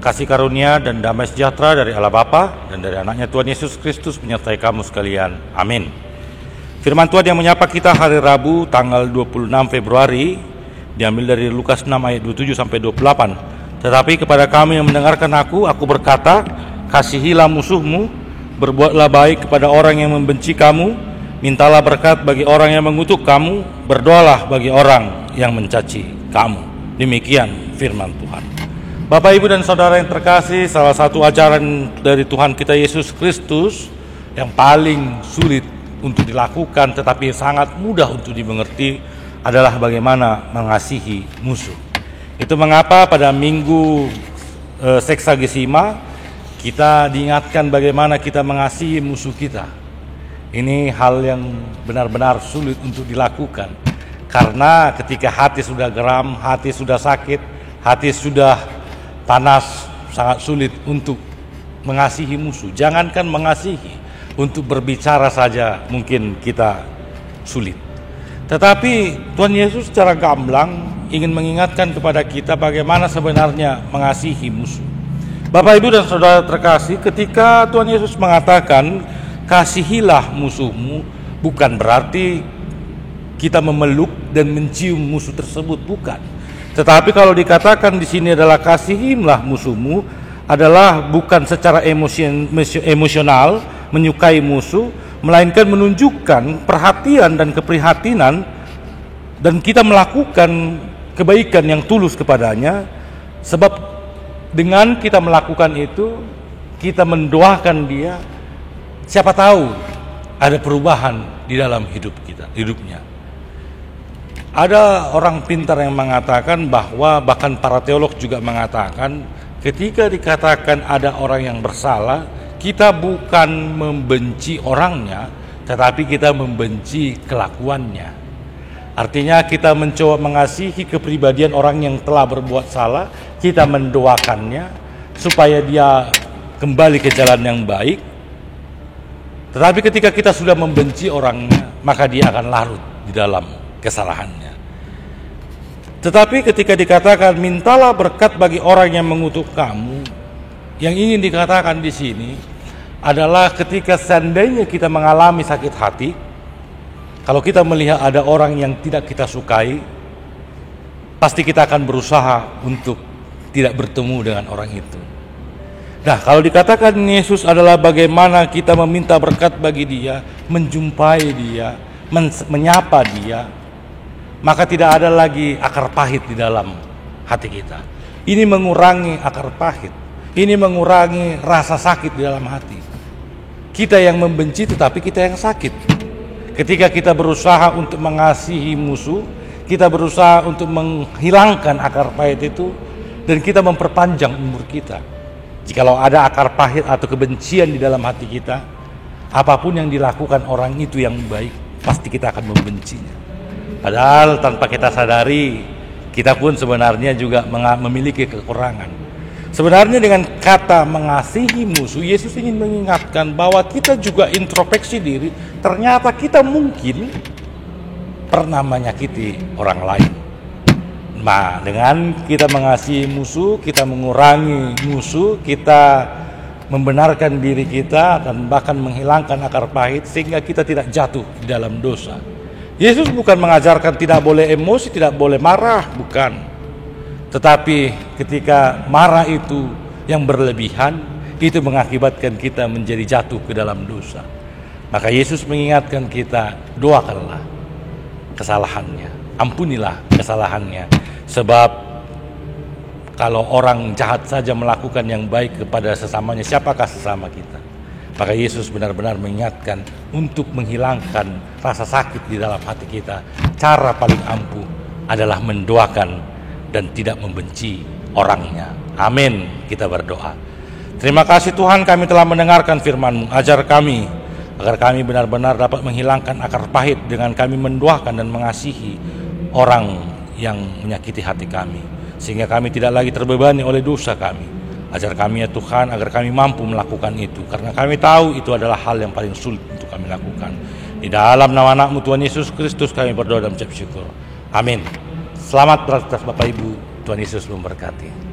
Kasih karunia dan damai sejahtera dari Allah Bapa dan dari anaknya Tuhan Yesus Kristus menyertai kamu sekalian. Amin. Firman Tuhan yang menyapa kita hari Rabu tanggal 26 Februari diambil dari Lukas 6 ayat 27 sampai 28. Tetapi kepada kami yang mendengarkan aku berkata, kasihilah musuhmu, berbuatlah baik kepada orang yang membenci kamu, mintalah berkat bagi orang yang mengutuk kamu, berdoalah bagi orang yang mencaci kamu. Demikian firman Tuhan. Bapak, Ibu, dan Saudara yang terkasih, salah satu ajaran dari Tuhan kita Yesus Kristus yang paling sulit untuk dilakukan tetapi sangat mudah untuk dimengerti adalah bagaimana mengasihi musuh. Itu mengapa pada minggu Seksagesima kita diingatkan bagaimana kita mengasihi musuh kita. Ini hal yang benar-benar sulit untuk dilakukan, karena ketika hati sudah geram, hati sudah sakit, hati sudah panas, sangat sulit untuk mengasihi musuh. Jangankan mengasihi, untuk berbicara saja mungkin kita sulit. Tetapi Tuhan Yesus secara gamblang ingin mengingatkan kepada kita bagaimana sebenarnya mengasihi musuh. Bapak, Ibu, dan Saudara terkasih, ketika Tuhan Yesus mengatakan kasihilah musuhmu, bukan berarti kita memeluk dan mencium musuh tersebut, bukan. Tetapi kalau dikatakan di sini adalah kasihilah musuhmu, adalah bukan secara emosional menyukai musuh, melainkan menunjukkan perhatian dan keprihatinan, dan kita melakukan kebaikan yang tulus kepadanya. Sebab dengan kita melakukan itu, kita mendoakan dia, siapa tahu ada perubahan di dalam hidupnya. Ada orang pintar yang mengatakan bahwa, bahkan para teolog juga mengatakan, ketika dikatakan ada orang yang bersalah, kita bukan membenci orangnya, tetapi kita membenci kelakuannya. Artinya kita mencoba mengasihi kepribadian orang yang telah berbuat salah, kita mendoakannya supaya dia kembali ke jalan yang baik. Tetapi ketika kita sudah membenci orangnya, maka dia akan larut di dalam kesalahannya. Tetapi ketika dikatakan mintalah berkat bagi orang yang mengutuk kamu, yang ingin dikatakan di sini adalah ketika seandainya kita mengalami sakit hati, kalau kita melihat ada orang yang tidak kita sukai, pasti kita akan berusaha untuk tidak bertemu dengan orang itu. Nah, kalau dikatakan Yesus adalah bagaimana kita meminta berkat bagi dia, menjumpai dia, menyapa dia, maka tidak ada lagi akar pahit di dalam hati kita. Ini mengurangi akar pahit, ini mengurangi rasa sakit di dalam hati. Kita yang membenci tetapi kita yang sakit. Ketika kita berusaha untuk mengasihi musuh, kita berusaha untuk menghilangkan akar pahit itu, dan kita memperpanjang umur kita. Jikalau ada akar pahit atau kebencian di dalam hati kita, apapun yang dilakukan orang itu yang baik, pasti kita akan membencinya. Padahal tanpa kita sadari, kita pun sebenarnya juga memiliki kekurangan. Sebenarnya dengan kata mengasihi musuh, Yesus ingin mengingatkan bahwa kita juga introspeksi diri. Ternyata kita mungkin pernah menyakiti orang lain. Nah, dengan kita mengasihi musuh, kita mengurangi musuh, kita membenarkan diri kita dan bahkan menghilangkan akar pahit sehingga kita tidak jatuh di dalam dosa. Yesus bukan mengajarkan tidak boleh emosi, tidak boleh marah, bukan. Tetapi ketika marah itu yang berlebihan, itu mengakibatkan kita menjadi jatuh ke dalam dosa. Maka Yesus mengingatkan kita, doakanlah kesalahannya, ampunilah kesalahannya. Sebab kalau orang jahat saja melakukan yang baik kepada sesamanya, siapakah sesama kita? Maka Yesus benar-benar mengingatkan untuk menghilangkan rasa sakit di dalam hati kita. Cara paling ampuh adalah mendoakan dan tidak membenci orangnya. Amin. Kita berdoa. Terima kasih Tuhan, kami telah mendengarkan firman-Mu. Ajar kami agar kami benar-benar dapat menghilangkan akar pahit dengan kami mendoakan dan mengasihi orang yang menyakiti hati kami, sehingga kami tidak lagi terbebani oleh dosa kami. Ajar kami ya Tuhan, agar kami mampu melakukan itu, karena kami tahu itu adalah hal yang paling sulit untuk kami lakukan. Di dalam nama anak-Mu Tuhan Yesus Kristus kami berdoa dan mengucap syukur. Amin. Selamat beraktivitas Bapak Ibu. Tuhan Yesus memberkati.